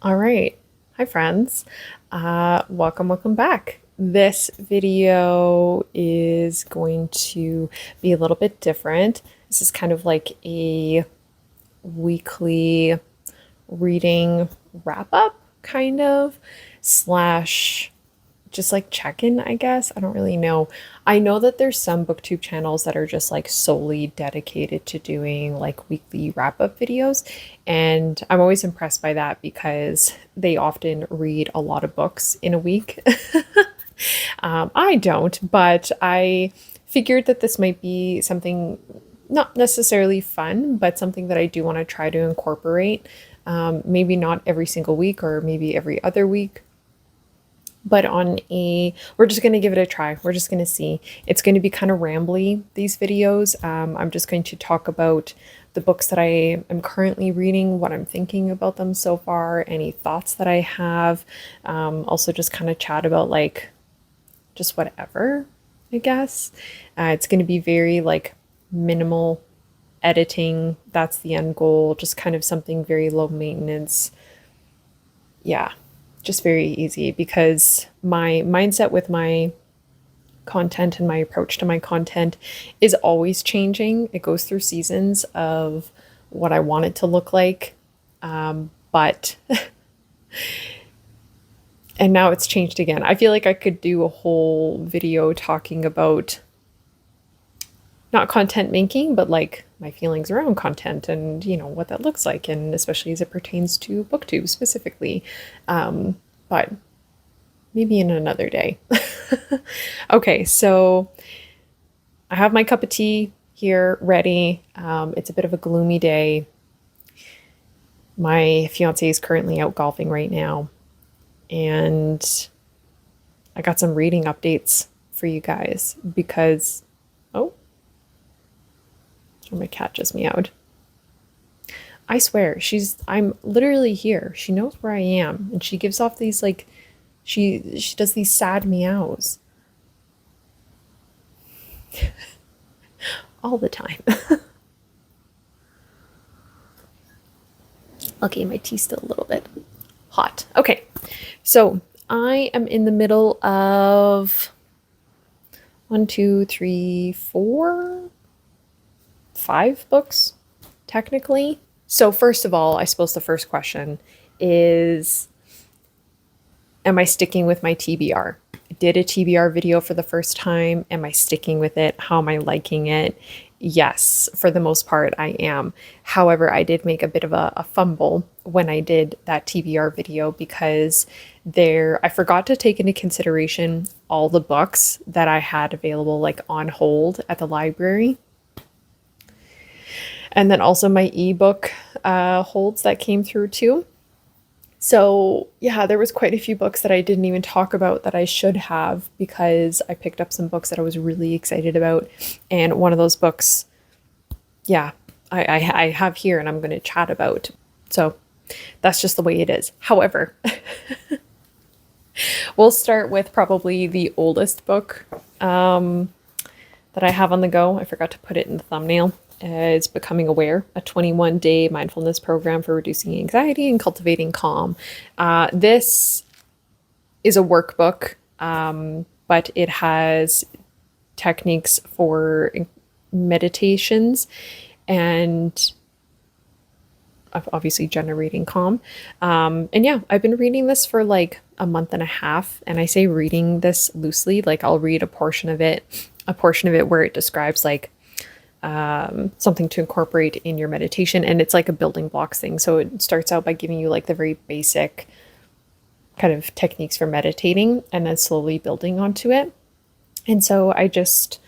All right. Hi, friends. Welcome back. This video is going to be a little bit different. This is kind of like a weekly reading wrap up, kind of, slash just like check-in, I guess. I don't really know. I know that there's some booktube channels that are just like solely dedicated to doing like weekly wrap-up videos, and I'm always impressed by that because they often read a lot of books in a week. I don't, but I figured that this might be something not necessarily fun, but something that I do want to try to incorporate. Maybe not every single week or maybe every other week, but we're just going to give it a try. We're just going to see. It's going to be kind of rambly, these videos. I'm just going to talk about the books that I am currently reading, what I'm thinking about them so far, any thoughts that I have. Also just kind of chat about like just whatever, I guess. It's going to be very like minimal editing. That's the end goal. Just kind of something very low maintenance. Yeah, just very easy, because my mindset with my content and my approach to my content is always changing. It goes through seasons of what I want it to look like. But and now it's changed again. I feel like I could do a whole video talking about not content making, but like my feelings around content and, what that looks like, and especially as it pertains to booktube specifically. But maybe in another day. Okay, so I have my cup of tea here ready. It's a bit of a gloomy day. My fiance is currently out golfing right now, and I got some reading updates for you guys because, oh, my cat just meowed. I swear, I'm literally here. She knows where I am, and she gives off these like, she does these sad meows all the time. Okay, my tea's still a little bit hot. Okay, so I am in the middle of 1, 2, 3, 4, 5 books, technically. So first of all, I suppose the first question is, am I sticking with my TBR? I did a TBR video for the first time. Am I sticking with it? How am I liking it? Yes, for the most part, I am. However, I did make a bit of a fumble when I did that TBR video because I forgot to take into consideration all the books that I had available like on hold at the library. And then also my ebook holds that came through too. So yeah, there was quite a few books that I didn't even talk about that I should have, because I picked up some books that I was really excited about. And one of those books, yeah, I have here and I'm going to chat about. So that's just the way it is. However, we'll start with probably the oldest book that I have on the go. I forgot to put it in the thumbnail. It's Becoming Aware, a 21-day mindfulness program for reducing anxiety and cultivating calm. This is a workbook, but it has techniques for meditations and obviously generating calm. And yeah, I've been reading this for like a month and a half, and I say reading this loosely, like I'll read a portion of it where it describes like something to incorporate in your meditation, and it's like a building blocks thing. So it starts out by giving you like the very basic kind of techniques for meditating and then slowly building onto it. And so I just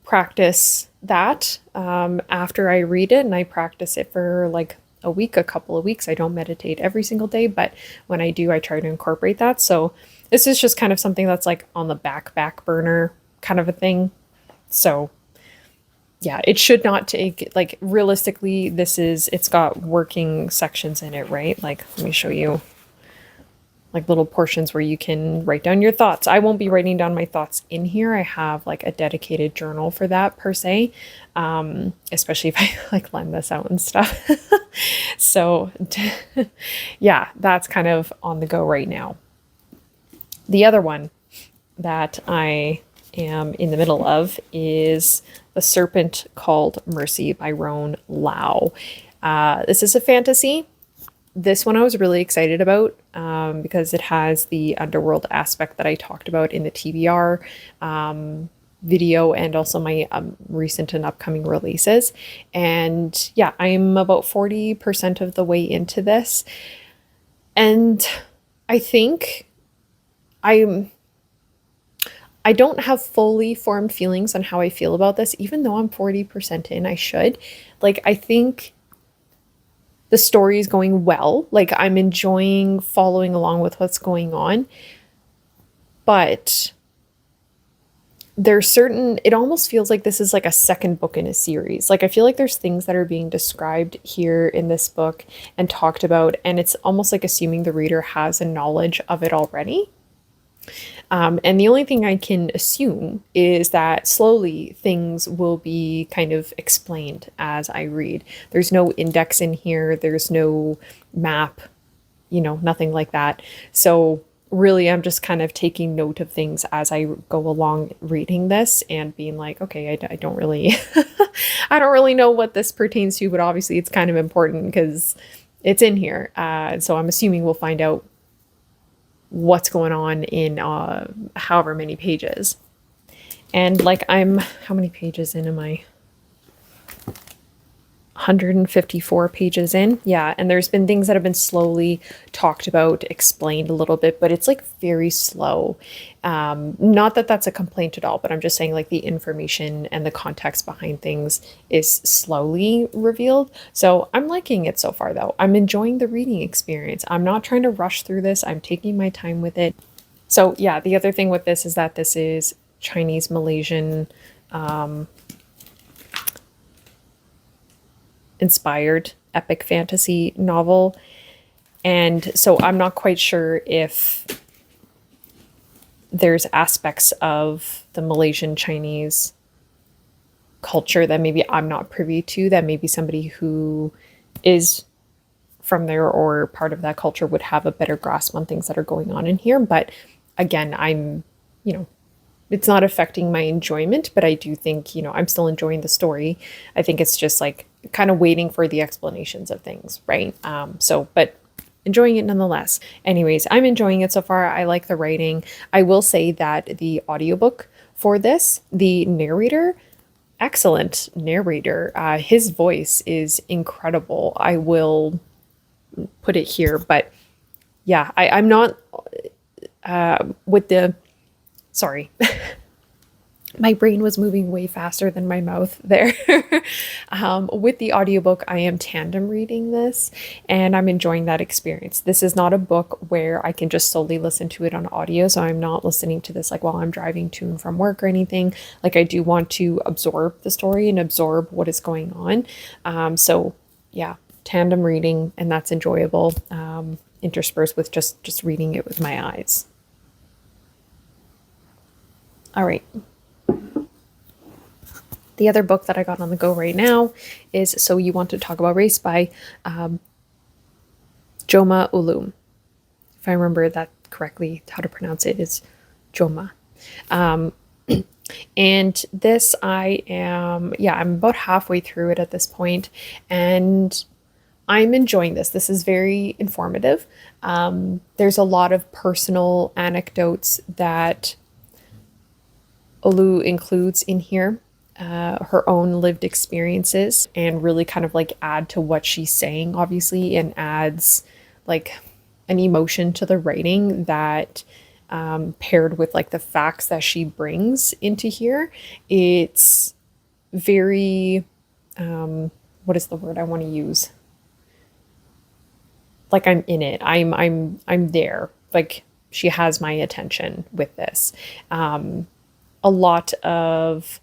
practice that after I read it, and I practice it for like a couple of weeks. I don't meditate every single day, but when I do, I try to incorporate that. So this is just kind of something that's like on the back burner kind of a thing. So yeah, it should not take, like, realistically, it's got working sections in it, right? Like, let me show you. like little portions where you can write down your thoughts. I won't be writing down my thoughts in here. I have like a dedicated journal for that per se, especially if I like lend this out and stuff. So yeah, that's kind of on the go right now. The other one that I am in the middle of is The Serpent Called Mercy by Roan Lau. This is a fantasy. This one I was really excited about because it has the underworld aspect that I talked about in the TBR video and also my recent and upcoming releases. And yeah, I'm about 40% of the way into this. And I think I don't have fully formed feelings on how I feel about this, even though I'm 40% in. I should. Like, I think the story is going well. Like, I'm enjoying following along with what's going on. But it almost feels like this is like a second book in a series. Like, I feel like there's things that are being described here in this book and talked about, and it's almost like assuming the reader has a knowledge of it already. And the only thing I can assume is that slowly things will be kind of explained as I read. There's no index in here. There's no map, nothing like that. So really, I'm just kind of taking note of things as I go along reading this and being like, okay, I don't really, I don't really know what this pertains to, but obviously it's kind of important because it's in here. So I'm assuming we'll find out what's going on in however many pages. And like how many pages in am I? 154 pages in. Yeah, and there's been things that have been slowly talked about, explained a little bit, but it's like very slow. Not that that's a complaint at all, but I'm just saying like the information and the context behind things is slowly revealed. So I'm liking it so far though. I'm enjoying the reading experience. I'm not trying to rush through this. I'm taking my time with it. So yeah, the other thing with this is that this is Chinese Malaysian inspired epic fantasy novel. And so I'm not quite sure if there's aspects of the Malaysian Chinese culture that maybe I'm not privy to, that maybe somebody who is from there or part of that culture would have a better grasp on things that are going on in here. But again, I'm, it's not affecting my enjoyment, but I do think, I'm still enjoying the story. I think it's just like kind of waiting for the explanations of things, right? But enjoying it nonetheless. Anyways, I'm enjoying it so far. I like the writing. I will say that the audiobook for this, the narrator, excellent narrator. His voice is incredible. I will put it here, but yeah, I'm not sorry. My brain was moving way faster than my mouth there. With the audiobook, I am tandem reading this and I'm enjoying that experience. This is not a book where I can just solely listen to it on audio. So I'm not listening to this like while I'm driving to and from work or anything. Like, I do want to absorb the story and absorb what is going on. So yeah, tandem reading, and that's enjoyable, interspersed with just reading it with my eyes. All right. The other book that I got on the go right now is So You Want to Talk About Race by Joma Ulum. If I remember that correctly, how to pronounce it is Joma. And this I'm about halfway through it at this point, and I'm enjoying this. This is very informative. There's a lot of personal anecdotes that Olu includes in here. Her own lived experiences, and really kind of like add to what she's saying, obviously, and adds like an emotion to the writing that paired with like the facts that she brings into here. It's very, what is the word I want to use? Like, I'm in it. I'm there. Like, she has my attention with this. A lot of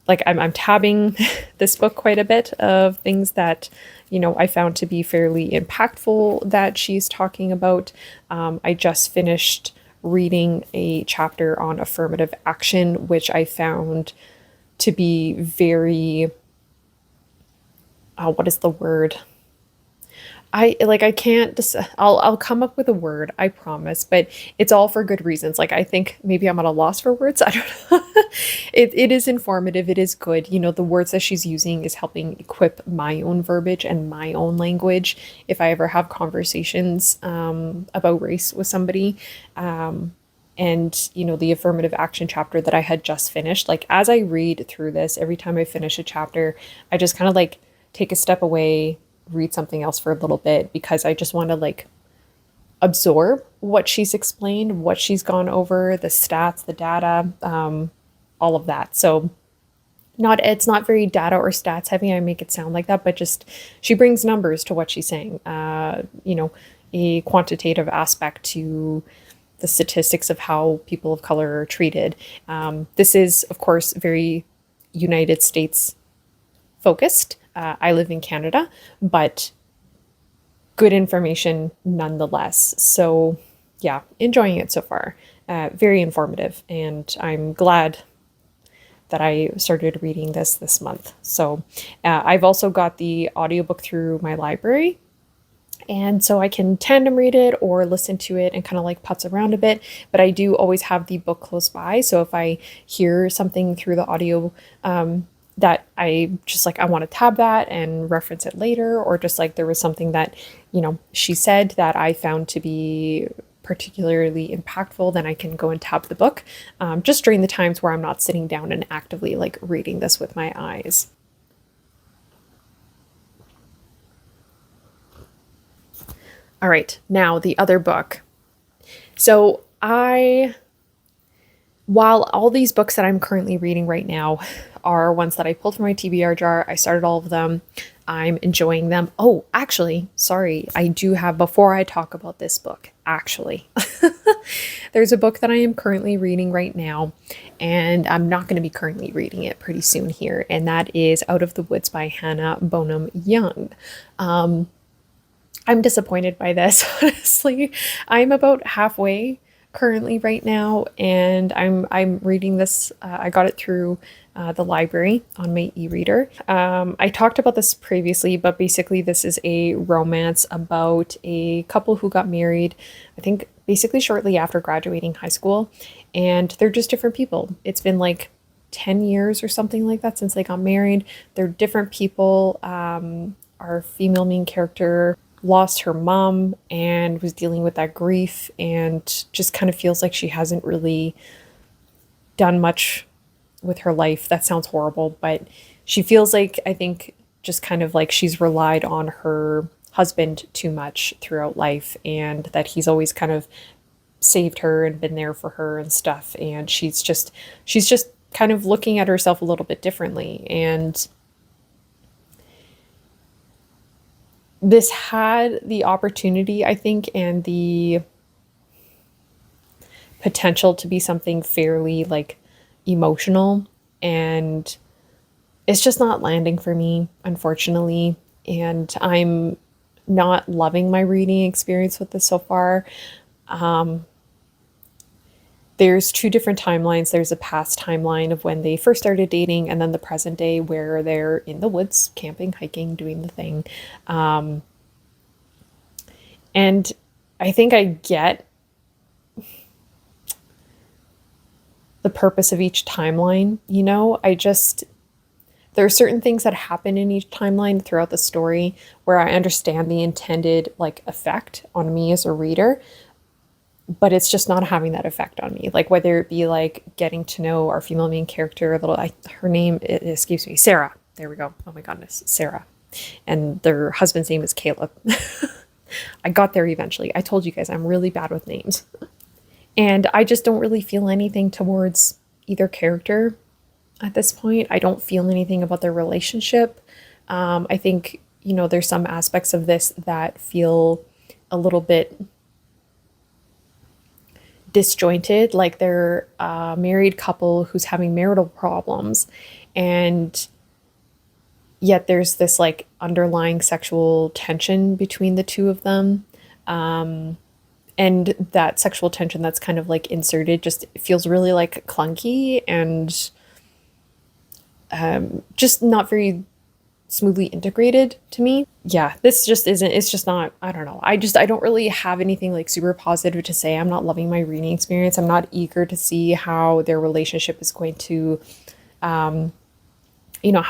like I'm tabbing this book quite a bit of things that, I found to be fairly impactful that she's talking about. I just finished reading a chapter on affirmative action, which I found to be very, what is the word? I can't just I'll come up with a word, I promise, but it's all for good reasons. Like I think maybe I'm at a loss for words. I don't know. It is informative, it is good. The words that she's using is helping equip my own verbiage and my own language if I ever have conversations about race with somebody. And the affirmative action chapter that I had just finished, like as I read through this, every time I finish a chapter, I just kind of like take a step away, read something else for a little bit because I just want to like absorb what she's explained, what she's gone over, the stats, the data, all of that. So it's not very data or stats heavy. I make it sound like that, but just she brings numbers to what she's saying. A quantitative aspect to the statistics of how people of color are treated. This is, of course, very United States focused. I live in Canada, but good information nonetheless. So, yeah, enjoying it so far. Very informative, and I'm glad that I started reading this month. So, I've also got the audiobook through my library. And so I can tandem read it or listen to it and kind of like putz around a bit. But I do always have the book close by. So if I hear something through the audio that I just like, I want to tab that and reference it later, or just like there was something that, she said that I found to be particularly impactful, then I can go and tab the book just during the times where I'm not sitting down and actively like reading this with my eyes. All right, now the other book. So while all these books that I'm currently reading right now are ones that I pulled from my TBR jar, I started all of them. I'm enjoying them. Oh, actually, sorry, I do have, before I talk about this book, actually, there's a book that I am currently reading right now, and I'm not going to be currently reading it pretty soon here, and that is Out of the Woods by Hannah Bonham Young. I'm disappointed by this, honestly. I'm about halfway currently right now, and I'm reading this. I got it through the library on my e-reader. I talked about this previously, but basically this is a romance about a couple who got married, I think basically shortly after graduating high school, and they're just different people. It's been like 10 years or something like that since they got married. They're different people. Our female main character lost her mom and was dealing with that grief and just kind of feels like she hasn't really done much with her life. That sounds horrible, but she feels like, I think, just kind of like she's relied on her husband too much throughout life, and that he's always kind of saved her and been there for her and stuff. And she's just kind of looking at herself a little bit differently. And this had the opportunity, I think, and the potential to be something fairly like emotional, and it's just not landing for me, unfortunately. And I'm not loving my reading experience with this so far. There's two different timelines. There's a past timeline of when they first started dating, and then the present day where they're in the woods, camping, hiking, doing the thing. And I think I get the purpose of each timeline. There are certain things that happen in each timeline throughout the story where I understand the intended like effect on me as a reader, but it's just not having that effect on me. Like whether it be like getting to know our female main character a little, her name, it escapes me, Sarah. There we go. Oh my goodness, Sarah. And their husband's name is Caleb. I got there eventually. I told you guys I'm really bad with names. And I just don't really feel anything towards either character at this point. I don't feel anything about their relationship. I think, there's some aspects of this that feel a little bit disjointed, like they're a married couple who's having marital problems, And yet there's this like underlying sexual tension between the two of them. And that sexual tension that's kind of like inserted just feels really like clunky and just not very smoothly integrated to me. Yeah, this just isn't, it's just not, I don't know. I don't really have anything like super positive to say. I'm not loving my reading experience. I'm not eager to see how their relationship is going to, how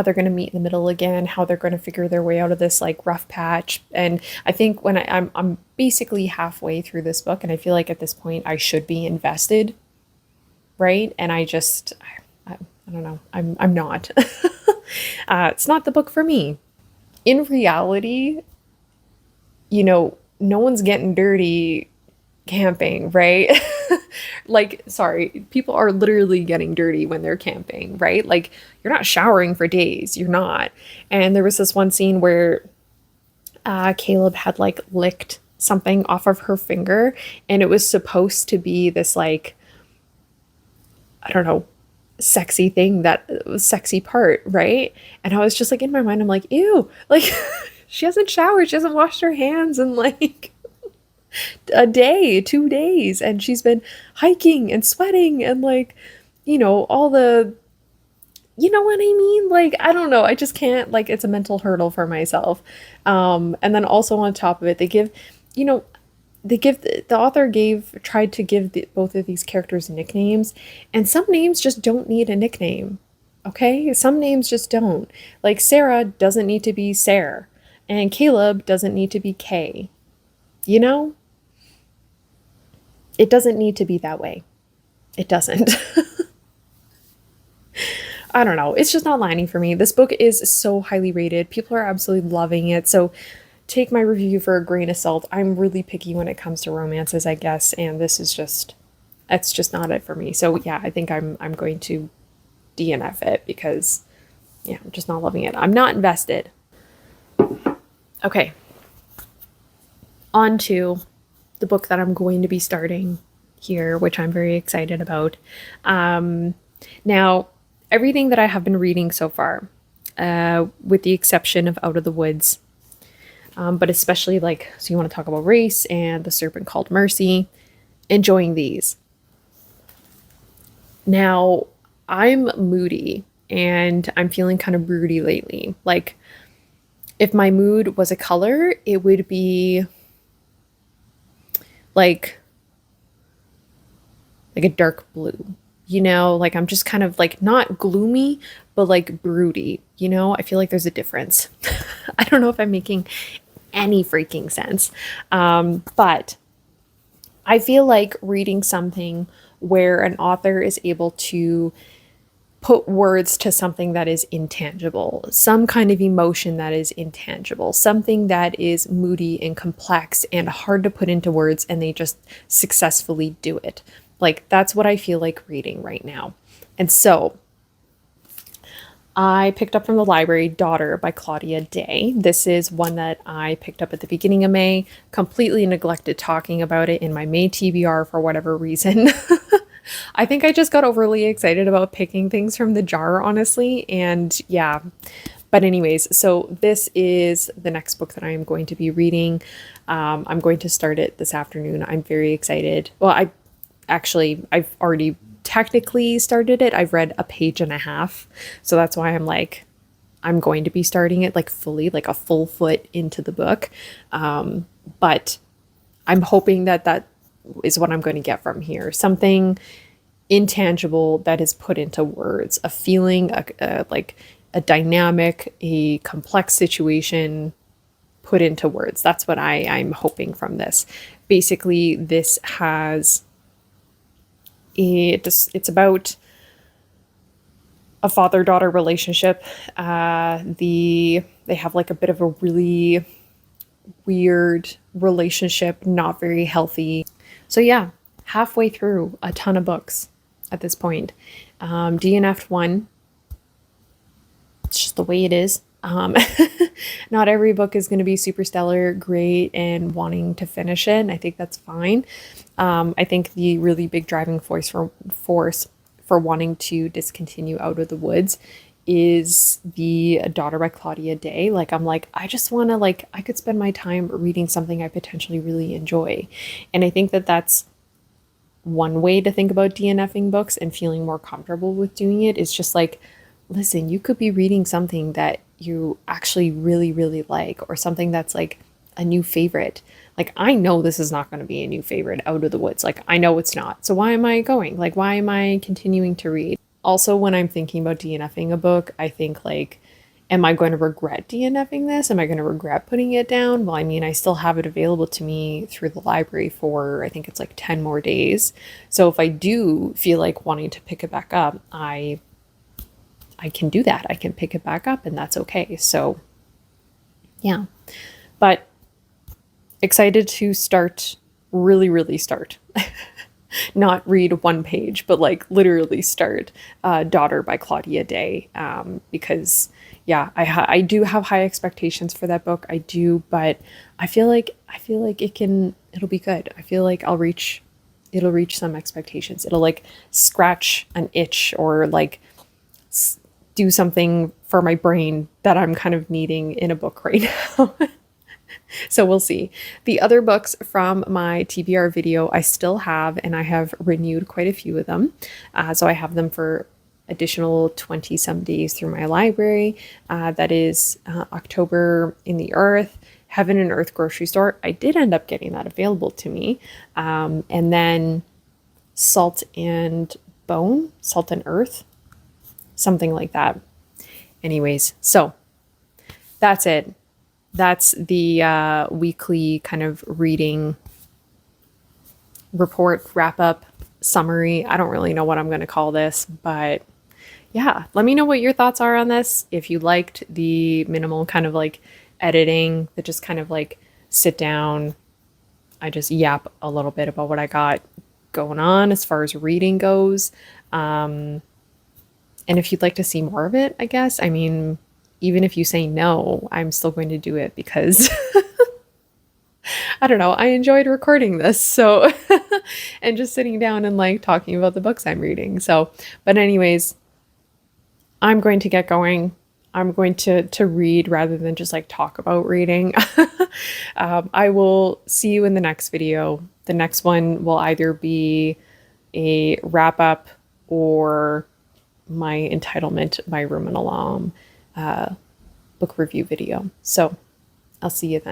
they're going to meet in the middle again, how they're going to figure their way out of this like rough patch. And I think when I'm basically halfway through this book, and I feel like at this point I should be invested, right? And I don't know. I'm not. It's not the book for me. In reality, no one's getting dirty camping, right? Like, sorry, people are literally getting dirty when they're camping, right? Like, you're not showering for days. You're not. And there was this one scene where Caleb had like licked something off of her finger, and it was supposed to be this like, I don't know, sexy thing, that was sexy part, right? And I was just like, in my mind, I'm like, ew, like she hasn't showered, she hasn't washed her hands in like a day, 2 days, and she's been hiking and sweating and like, all the, you know what I mean? Like, I don't know, I just can't, like, it's a mental hurdle for myself. And then also on top of it, you know, the author tried to give both of these characters nicknames, and some names just don't need a nickname. Okay, some names just don't. Like, Sarah doesn't need to be Sarah, and Caleb doesn't need to be Kay. It doesn't need to be that way. It doesn't. I don't know, it's just not landing for me. This book is so highly rated, people are absolutely loving it, so take my review for a grain of salt. I'm really picky when it comes to romances, I guess, and this is just, that's just not it for me. So yeah, I think I'm going to DNF it because, yeah, I'm just not loving it. I'm not invested. Okay. On to the book that I'm going to be starting here, which I'm very excited about. Now, everything that I have been reading so far, with the exception of Out of the Woods, but especially like, so you want to talk about race and The Serpent Called Mercy, enjoying these. Now, I'm moody and I'm feeling kind of broody lately. Like, if my mood was a color, it would be like a dark blue, like I'm just kind of like not gloomy, but like broody, I feel like there's a difference. I don't know if I'm making any freaking sense. But I feel like reading something where an author is able to put words to something that is intangible, some kind of emotion that is intangible, something that is moody and complex and hard to put into words, and they just successfully do it. Like, that's what I feel like reading right now. And so I picked up from the library Daughter by Claudia Day. This is one that I picked up at the beginning of May, completely neglected talking about it in my May TBR for whatever reason. I think I just got overly excited about picking things from the jar, honestly. And yeah, but anyways, so this is the next book that I am going to be reading. I'm going to start it this afternoon. I'm very excited. Well, I've already technically started it. I've read a page and a half. So that's why I'm going to be starting it like fully, like a full foot into the book. But I'm hoping that is what I'm going to get from here. Something intangible that is put into words, a feeling, like a dynamic, a complex situation put into words. That's what I'm hoping from this. Basically, this has it's about a father-daughter relationship. They have like a bit of a really weird relationship, not very healthy. So yeah, halfway through a ton of books at this point. DNF'd one. It's just the way it is. Not every book is going to be super stellar, great, and wanting to finish it. And I think that's fine. I think the really big driving force for wanting to discontinue Out of the Woods is The Daughter by Claudia Day. Like, I'm like, I just want to, like, I could spend my time reading something I potentially really enjoy. And I think that that's one way to think about DNFing books and feeling more comfortable with doing it is just like, listen, you could be reading something that you actually really, really like, or something that's like a new favorite. Like, I know this is not going to be a new favorite out of the woods. Like, I know it's not. So why am I going? Like, why am I continuing to read? Also, when I'm thinking about DNFing a book, I think like, am I going to regret DNFing this? Am I going to regret putting it down? Well, I mean, I still have it available to me through the library for, I think it's like 10 more days. So if I do feel like wanting to pick it back up, I can do that. I can pick it back up and that's okay. So yeah, but excited to start, really start. Not read one page, but like literally start Daughter by Claudia Day, because yeah, I do have high expectations for that book. I do, but I feel like it'll be good. I feel like it'll reach some expectations. It'll like scratch an itch or like do something for my brain that I'm kind of needing in a book right now. So we'll see. The other books from my TBR video I still have, and I have renewed quite a few of them. So I have them for additional 20 some days through my library. That is October in the Earth, Heaven and Earth Grocery Store. I did end up getting that available to me. And then Salt and Bone, Salt and Earth, something like that. Anyways, so that's it. That's the weekly kind of reading report, wrap up, summary. I don't really know what I'm going to call this, but yeah, let me know what your thoughts are on this. If you liked the minimal kind of like editing that just kind of like sit down, I just yap a little bit about what I got going on as far as reading goes. And if you'd like to see more of it, I guess, I mean, even if you say no, I'm still going to do it because I don't know, I enjoyed recording this. So, and just sitting down and like talking about the books I'm reading. So, but anyways, I'm going to get going. I'm going to read rather than just like talk about reading. I will see you in the next video. The next one will either be a wrap up or my entitlement, my Room and Alarm book review video. So I'll see you then.